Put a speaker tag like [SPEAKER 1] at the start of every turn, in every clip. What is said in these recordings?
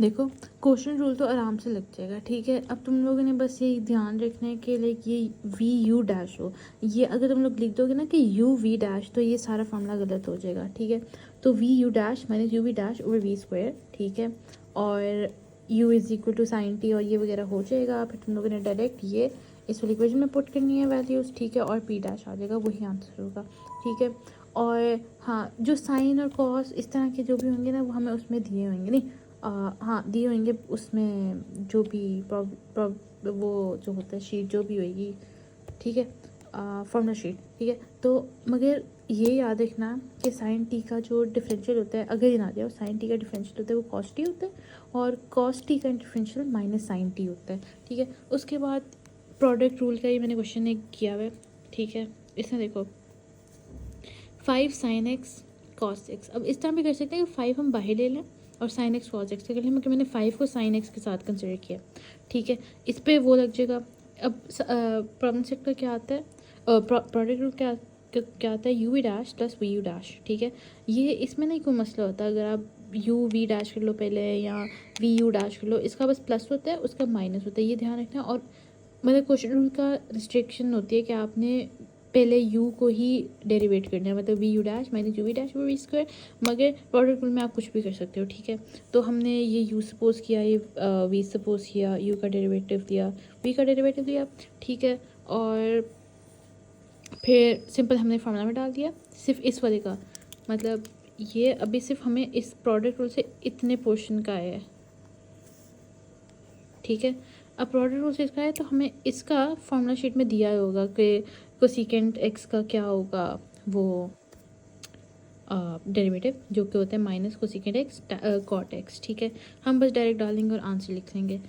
[SPEAKER 1] देखो question rule तो आराम से लग जाएगा, ठीक है। अब तुम लोगों ने बस ये ध्यान रखना है कि लाइक ये वी यू डैश हो, ये अगर तुम लोग लिख दोगे ना कि यू वी डैश, तो ये सारा फॉर्मूला गलत हो जाएगा, ठीक है। तो v u dash minus u v dash over v square, ठीक है। और u is equal to sine t और ये वगैरह हो जाएगा। फिर तुम लोगों ने डायरेक्ट ये इस वाली इक्वेशन में पुट करनी है वैल्यूज़, ठीक है। और पी डैश आ जाएगा, वही आंसर होगा, ठीक है। और हाँ, जो साइन और कॉस इस तरह के जो भी होंगे ना वो हमें उसमें दिए होंगे, नहीं हाँ दिए होंगे उसमें, जो भी वो जो होता है शीट जो भी होगी, ठीक है, फॉर्मूला शीट, ठीक है। तो मगर ये याद रखना कि साइन टी का जो डिफरेंशियल होता है, अगर ये ना जाए, साइन टी का डिफरेंशियल होता है वो कॉस टी होता है, और कॉस टी का डिफरेंशियल माइनस साइन टी होता है, ठीक है। उसके बाद प्रोडक्ट रूल का ये मैंने क्वेश्चन एक किया हुआ है, ठीक है। इसमें देखो 5 साइन एक्स कॉस एक्स, अब इस तरह भी कर सकते हैं कि 5 हम बाहर ले लें और साइन एक्स कॉस एक्स कर लें, कि मैंने 5 को साइन एक्स के साथ कंसिडर किया, ठीक है। इस पर वो लग जाएगा। अब प्रॉब्लम सेट का क्या आता है, प्रोडक्ट रूल क्या आता है, u v dash plus v u dash, ठीक है। ये इसमें नहीं कोई मसला होता, अगर आप यू वी डैश कर लो पहले या वी यू डैश कर लो, इसका बस प्लस होता है, उसका माइनस होता है, ये ध्यान रखना। और मतलब क्वेश्चन रूल का रिस्ट्रिक्शन होती है कि आपने पहले u को ही डेरिवेट करना है, मतलब v u dash minus u v dash v square. मगर प्रोडक्ट रूल में आप कुछ भी कर सकते हो, ठीक है। तो हमने ये u सपोज किया, ये v सपोज किया, u का डेरिवेटिव लिया, v का डेरिवेटिव लिया, ठीक है। और फिर सिंपल हमने फार्मूला में डाल दिया सिर्फ इस वाले का, मतलब ये अभी सिर्फ हमें इस प्रोडक्ट रूल से इतने पोर्शन का है, ठीक है। अब प्रोडक्ट रूल से इसका है तो हमें इसका फार्मूला शीट में दिया होगा कि कोसिकेंट एक्स का क्या होगा, वो डेरिवेटिव जो कि होता है minus cosecant x cot x, ठीक है। हम बस डायरेक्ट डालेंगे और आंसर लिख लेंगे।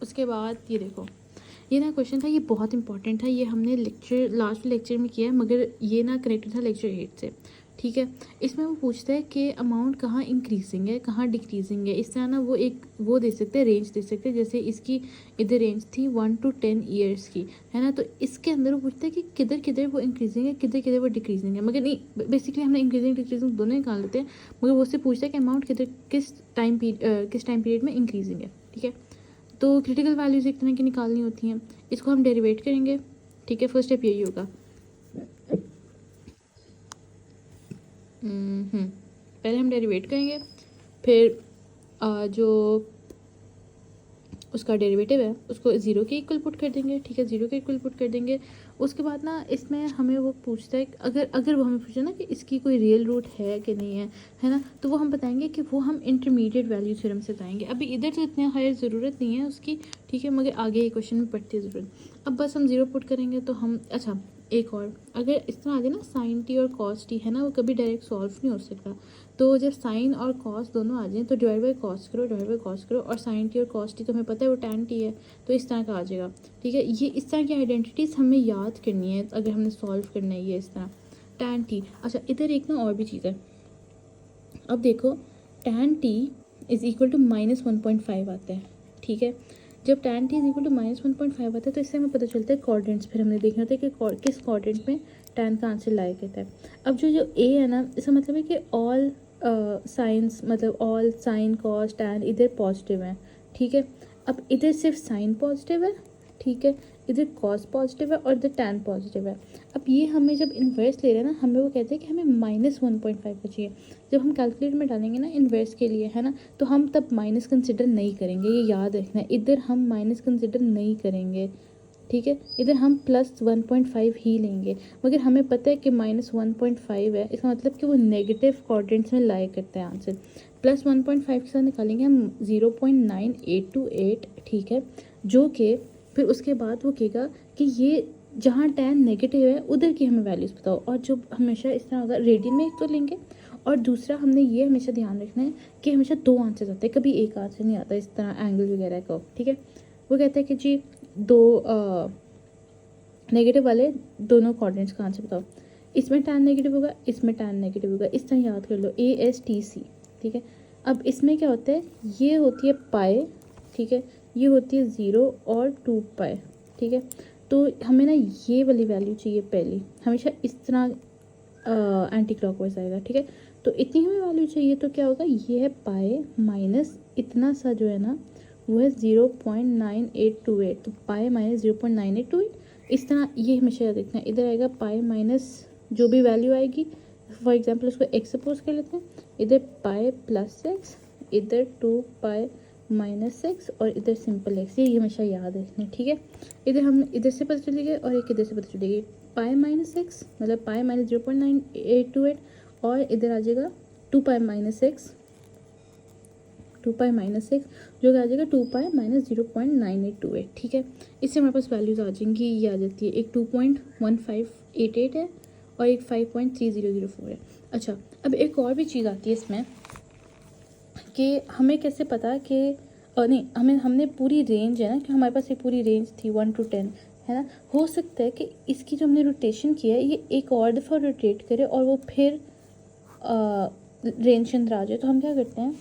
[SPEAKER 1] उसके बाद ये देखो, ये ना क्वेश्चन था, ये बहुत इंपॉर्टेंट था, ये हमने लास्ट लेक्चर में किया है, मगर ये ना कनेक्टेड था लेक्चर 8 से, ठीक है। इसमें वो पूछता है कि अमाउंट कहाँ इंक्रीजिंग है कहाँ डिक्रीजिंग है। इस तरह ना वो एक वो दे सकते हैं, रेंज दे सकते हैं, जैसे इसकी इधर रेंज थी 1 to 10 ईयर्स की, है ना। तो इसके अंदर वो पूछता है कि किधर किधर वो इंक्रीजिंग है, किधर किधर वो डिक्रीजिंग है। मगर नहीं, बेसिकली हमने इंक्रीजिंग डिक्रीजिंग दोनों निकाल लेते हैं, मगर वो उससे पूछता है कि अमाउंट किधर किस टाइम पीरियड में इंक्रीजिंग है, ठीक है। तो क्रिटिकल वैल्यूज़ एक तरह की निकालनी होती हैं, इसको हम डेरिवेट करेंगे, ठीक है। फर्स्ट स्टेप यही होगा, पहले हम डेरिवेट करेंगे, फिर जो उसका डेरिवेटिव है उसको ज़ीरो के इक्वल पुट कर देंगे, ठीक है, ज़ीरो के इक्वल पुट कर देंगे। उसके बाद ना इसमें हमें वो पूछता है, अगर अगर वो हमें पूछे ना कि इसकी कोई रियल रूट है कि नहीं है ना, तो वो हम बताएंगे कि वो हम इंटरमीडिएट वैल्यू थ्योरम से बताएंगे। अभी इधर तो इतने हायर ज़रूरत नहीं है उसकी, ठीक है, मगर आगे ये क्वेश्चन में पड़ती है ज़रूरत। अब बस हम ज़ीरो पुट करेंगे तो हम, अच्छा एक और, अगर इस तरह आ जाए ना साइन टी और कॉस टी, है ना, वो कभी डायरेक्ट सॉल्व नहीं हो सकता। तो जब साइन और कॉस दोनों आ जाएं तो डिवाइड बाई कॉस करो, डिवाइड बाई कॉस करो, और साइन टी और कॉस टी तो हमें पता है वो टैन टी है, तो इस तरह का आ जाएगा, ठीक है। ये इस तरह की आइडेंटिटीज़ हमें याद करनी है अगर हमने सॉल्व करना है ये इस तरह, टैन टी। अच्छा इधर एक ना और भी चीज़ है, अब देखो tan t is equal to -1.5 आता है, ठीक है। जब tan t is equal to -1.5 आता है तो इससे हमें पता चलता है कोऑर्डिनेट्स, फिर हमने देखना होता है कि किस कोऑर्डिनेट में टैन का आंसर लाया कहता है। अब जो ए है ना, इसका मतलब है कि ऑल साइंस, मतलब ऑल साइन कॉस टैन इधर पॉजिटिव है, ठीक है। अब इधर सिर्फ साइन पॉजिटिव है, ठीक है, इधर कॉस पॉजिटिव है और इधर टैन पॉजिटिव है। अब ये हमें जब इन्वर्स ले रहे हैं ना, हमें वो कहते हैं कि हमें -1.5 का चाहिए। जब हम कैलकुलेटर में डालेंगे ना इन्वर्स के लिए, है ना, तो हम तब माइनस कंसिडर नहीं करेंगे, ये याद रखना है। इधर हम माइनस कंसिडर नहीं करेंगे, ठीक है, इधर हम +1.5 ही लेंगे। मगर हमें पता है कि -1.5 है, इसका मतलब कि वो नेगेटिव कोऑर्डिनेट्स में लाई करता है आंसर। +1.5 के साथ निकालेंगे हम 0.9828, ठीक है, जो कि फिर उसके बाद वो कहेगा कि ये जहाँ टैन नेगेटिव है उधर की हमें वैल्यूज़ बताओ। और जो हमेशा इस तरह होगा, रेडियन में एक तो लेंगे, और दूसरा हमने ये हमेशा ध्यान रखना है कि हमेशा दो आंसर आते हैं, कभी एक आंसर नहीं आता इस तरह एंगल वगैरह का, ठीक है। वो कहता है कि जी दो नेगेटिव वाले दोनों कोऑर्डिनेट्स का आंसर बताओ, इसमें टैन नेगेटिव होगा, इसमें टैन नेगेटिव होगा, इस तरह याद कर लो, ASTC, ठीक है। अब इसमें क्या होता है, ये होती है पाए, ठीक है, ये होती है 0 और 2 पाए, ठीक है। तो हमें ना ये वाली वैल्यू चाहिए पहली, हमेशा इस तरह एंटी क्लॉकवाइज आएगा, ठीक है। तो इतनी हमें वैल्यू चाहिए, तो क्या होगा, ये है पाई माइनस इतना सा जो है ना वो है 0.9828, तो पाई माइनस 0.9828, इस तरह ये हमेशा याद रखना है। इधर आएगा पाई माइनस जो भी वैल्यू आएगी, फॉर एग्जांपल उसको x सपोज कर लेते हैं, इधर पाई प्लस एक्स, इधर 2 पाई माइनस एक्स और इधर सिंपल एक्स, ये हमेशा याद रखना है, ठीक है। इधर हम इधर से पता चलेगी और एक इधर से पता चलेगी, पाई माइनस एक्स मतलब पाई माइनस 0.9828 और इधर आ जाएगा 2 pi minus x, 2 pi minus x जो कि आ जाएगा 2 पाई माइनस 0.9828, ठीक है। इससे हमारे पास वैल्यूज आ जाएंगी, ये आ जाती है, एक 2.1588 है और एक 5.3004 है। अच्छा, अब एक और भी चीज़ आती है इसमें कि हमें कैसे पता कि नहीं, हमने पूरी रेंज है ना, कि हमारे पास एक पूरी रेंज थी 1 to 10 है ना। हो सकता है कि इसकी जो हमने रोटेशन किया है ये एक और दफ़ा रोटेट करे और वो फिर रेंज के अंदर आ जाए। तो हम क्या करते हैं,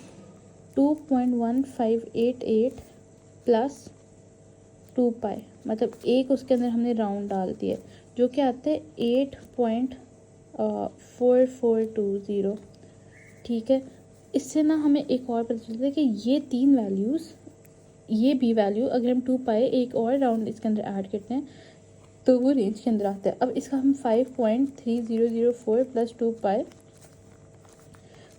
[SPEAKER 1] 2.1588 प्लस 2 पाई, मतलब एक उसके अंदर हमने राउंड डाल दिया जो कि आता है 8.4420, ठीक है। इससे ना हमें एक और पता चलता है कि ये तीन वैल्यूज़, ये भी वैल्यू अगर हम 2 पाई एक और राउंड इसके अंदर ऐड करते हैं तो वो रेंज के अंदर आता है। अब इसका हम 5.3004 प्लस 2 पाई,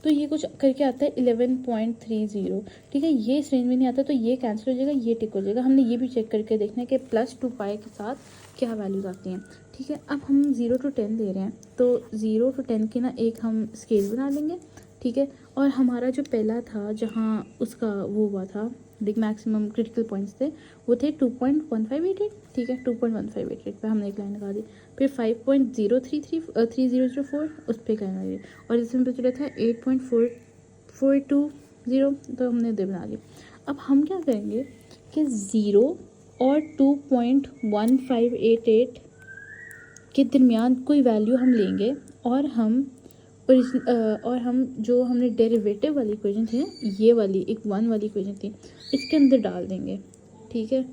[SPEAKER 1] तो ये कुछ करके आता है 11.30, ठीक है। ये इस रेंज में नहीं आता तो ये कैंसिल हो जाएगा, ये टिक हो जाएगा। हमने ये भी चेक करके देखना है कि प्लस 2 पाई के साथ क्या वैल्यूज़ आती हैं, ठीक है। अब हम 0 to 10 ले रहे हैं तो 0 to 10 की ना एक हम स्केल बना लेंगे, ठीक है। और हमारा जो पहला था जहाँ उसका वो हुआ था बिग मैक्सिमम क्रिटिकल पॉइंट्स थे वो थे 2.1588, ठीक है। 2.1588 पे हमने एक लाइन लगा दी, फिर 5.0333 उस पर एक लाइन लगा दी और इसमें पता चला था 8.4420, तो हमने दे बना ली। अब हम क्या करेंगे कि 0 और 2.1588 के दरमियान कोई वैल्यू हम लेंगे और हम जो हमने डेरिवेटिव वाली इक्वेशन थी ना, ये वाली एक 1 वाली इक्वेशन थी, इसके अंदर डाल देंगे, ठीक है।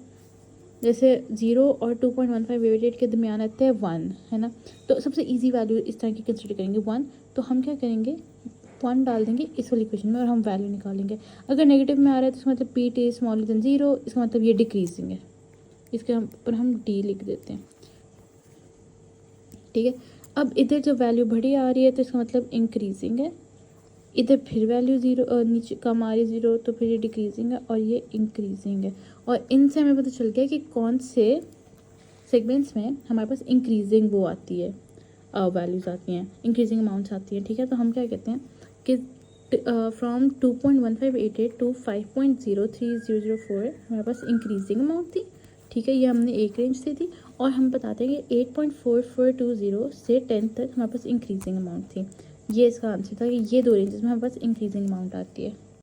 [SPEAKER 1] जैसे 0 और 2.1588 के दरमियान आता है 1 है ना, तो सबसे इजी वैल्यू इस तरह की कंसिडर करेंगे 1, तो हम क्या करेंगे 1 डाल देंगे इस वाली इक्वेशन में और हम वैल्यू निकालेंगे। अगर नेगेटिव में आ रहा है तो इसका मतलब पी टी स्मॉलर देन 0, इसका मतलब ये डिक्रीजिंग है, इसके ऊपर हम डी लिख देते हैं, ठीक है। अब इधर जब वैल्यू बड़ी आ रही है तो इसका मतलब इंक्रीजिंग है, इधर फिर वैल्यू 0 नीचे कम आ रही है 0, तो फिर ये डिक्रीजिंग है और ये इंक्रीजिंग है। और इनसे हमें पता चल गया कि कौन से सेगमेंट्स में हमारे पास इंक्रीजिंग वो आती है, वैल्यूज़ आती हैं, इंक्रीजिंग अमाउंट्स आती हैं, ठीक है। तो हम क्या कहते हैं कि फ्रॉम 2.1588 टू 5.03004 हमारे पास इंक्रीजिंग अमाउंट थी, ठीक है। ये हमने एक रेंज से थी और हम बताते हैं कि 8.4420 से 10 तक हमारे पास इंक्रीजिंग अमाउंट थी। ये इसका आंसर था कि ये दो रेंजेस में हमारे पास इंक्रीजिंग अमाउंट आती है।